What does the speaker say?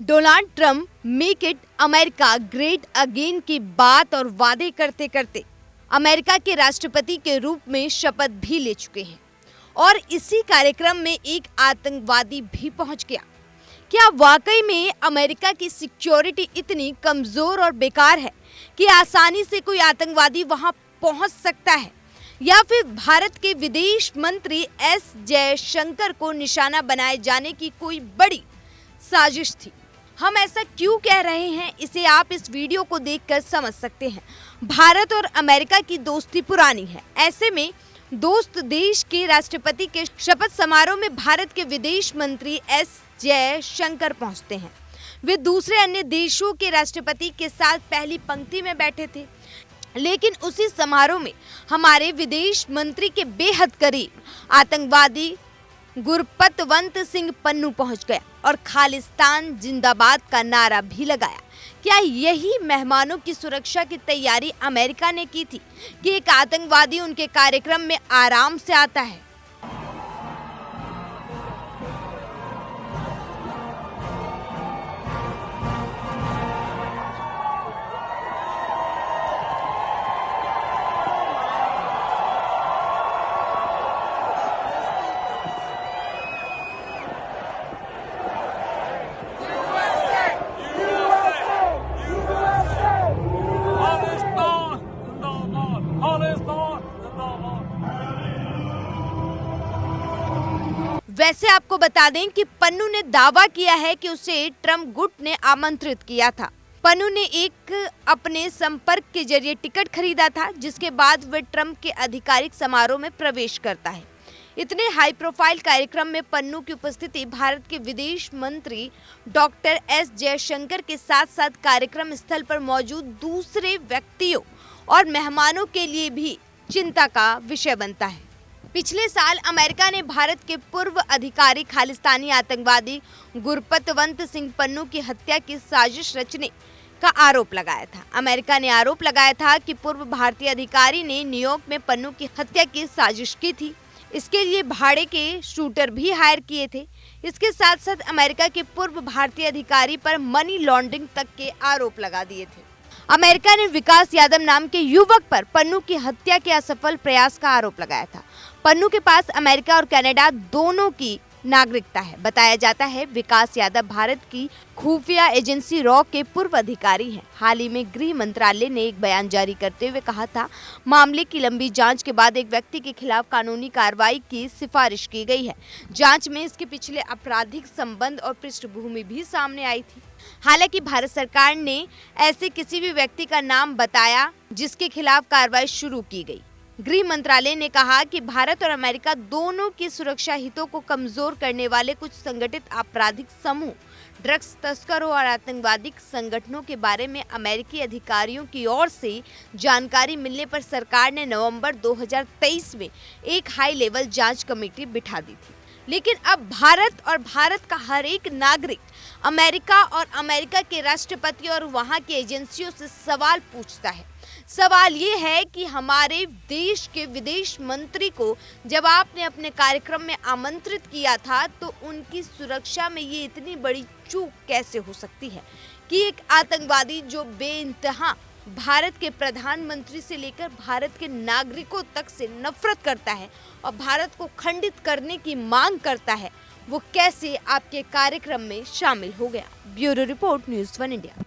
Donald Trump make it America great again की बात और वादे करते करते अमेरिका के राष्ट्रपति के रूप में शपथ भी ले चुके हैं और इसी कार्यक्रम में एक आतंकवादी भी पहुंच गया। क्या वाकई में अमेरिका की सिक्योरिटी इतनी कमजोर और बेकार है कि आसानी से कोई आतंकवादी वहां पहुंच सकता है, या फिर भारत के विदेश मंत्री एस जयशंकर को निशाना बनाए जाने की कोई बड़ी साजिश थी? हम ऐसा क्यों कह रहे हैं, इसे आप इस वीडियो को देखकर समझ सकते हैं। भारत और अमेरिका की दोस्ती पुरानी है। ऐसे में दोस्त देश के राष्ट्रपति के शपथ समारोह में भारत के विदेश मंत्री एस जयशंकर पहुंचते हैं। वे दूसरे अन्य देशों के राष्ट्रपति के साथ पहली पंक्ति में बैठे थे, लेकिन उसी समारोह में हमारे विदेश मंत्री के बेहद करीब आतंकवादी गुरपतवंत सिंह पन्नू पहुंच गया और खालिस्तान जिंदाबाद का नारा भी लगाया। क्या यही मेहमानों की सुरक्षा की तैयारी अमेरिका ने की थी कि एक आतंकवादी उनके कार्यक्रम में आराम से आता है? वैसे आपको बता दें कि पन्नू ने दावा किया है कि उसे ट्रंप गुट ने आमंत्रित किया था। पन्नू ने एक अपने संपर्क के जरिए टिकट खरीदा था, जिसके बाद वह ट्रंप के आधिकारिक समारोह में प्रवेश करता है। इतने हाई प्रोफाइल कार्यक्रम में पन्नू की उपस्थिति भारत के विदेश मंत्री डॉक्टर एस जयशंकर के साथ साथ कार्यक्रम स्थल पर मौजूद दूसरे व्यक्तियों और मेहमानों के लिए भी चिंता का विषय बनता है। पिछले साल अमेरिका ने भारत के पूर्व अधिकारी खालिस्तानी आतंकवादी गुरपतवंत सिंह पन्नू की हत्या की साजिश रचने का आरोप लगाया था। अमेरिका ने आरोप लगाया था कि पूर्व भारतीय अधिकारी ने न्यूयॉर्क में पन्नू की हत्या की साजिश की थी। इसके लिए भाड़े के शूटर भी हायर किए थे। इसके साथ साथ अमेरिका के पूर्व भारतीय अधिकारी पर मनी लॉन्ड्रिंग तक के आरोप लगा दिए थे। अमेरिका ने विकास यादव नाम के युवक पर पन्नू की हत्या के असफल प्रयास का आरोप लगाया था। पन्नू के पास अमेरिका और कनाडा दोनों की नागरिकता है। बताया जाता है विकास यादव भारत की खुफिया एजेंसी रॉ के पूर्व अधिकारी हैं। हाल ही में गृह मंत्रालय ने एक बयान जारी करते हुए कहा था, मामले की लंबी जांच के बाद एक व्यक्ति के खिलाफ कानूनी कार्रवाई की सिफारिश की गई है। जांच में इसके पिछले आपराधिक संबंध और पृष्ठभूमि भी सामने आई थी। हालांकि भारत सरकार ने ऐसे किसी भी व्यक्ति का नाम बताया जिसके खिलाफ कार्रवाई शुरू की गई। गृह मंत्रालय ने कहा कि भारत और अमेरिका दोनों की सुरक्षा हितों को कमजोर करने वाले कुछ संगठित आपराधिक समूह, ड्रग्स तस्करों और आतंकवादी संगठनों के बारे में अमेरिकी अधिकारियों की ओर से जानकारी मिलने पर सरकार ने नवंबर 2023 में एक हाई लेवल जांच कमेटी बिठा दी थी। लेकिन अब भारत और भारत का हर एक नागरिक अमेरिका और अमेरिका के राष्ट्रपति और वहां की एजेंसियों से सवाल पूछता है। सवाल ये है कि हमारे देश के विदेश मंत्री को जब आपने अपने कार्यक्रम में आमंत्रित किया था तो उनकी सुरक्षा में ये इतनी बड़ी चूक कैसे हो सकती है कि एक आतंकवादी जो बेइंतहा भारत के प्रधानमंत्री से लेकर भारत के नागरिकों तक से नफरत करता है और भारत को खंडित करने की मांग करता है, वो कैसे आपके कार्यक्रम में शामिल हो गया? Bureau report, news 1 India.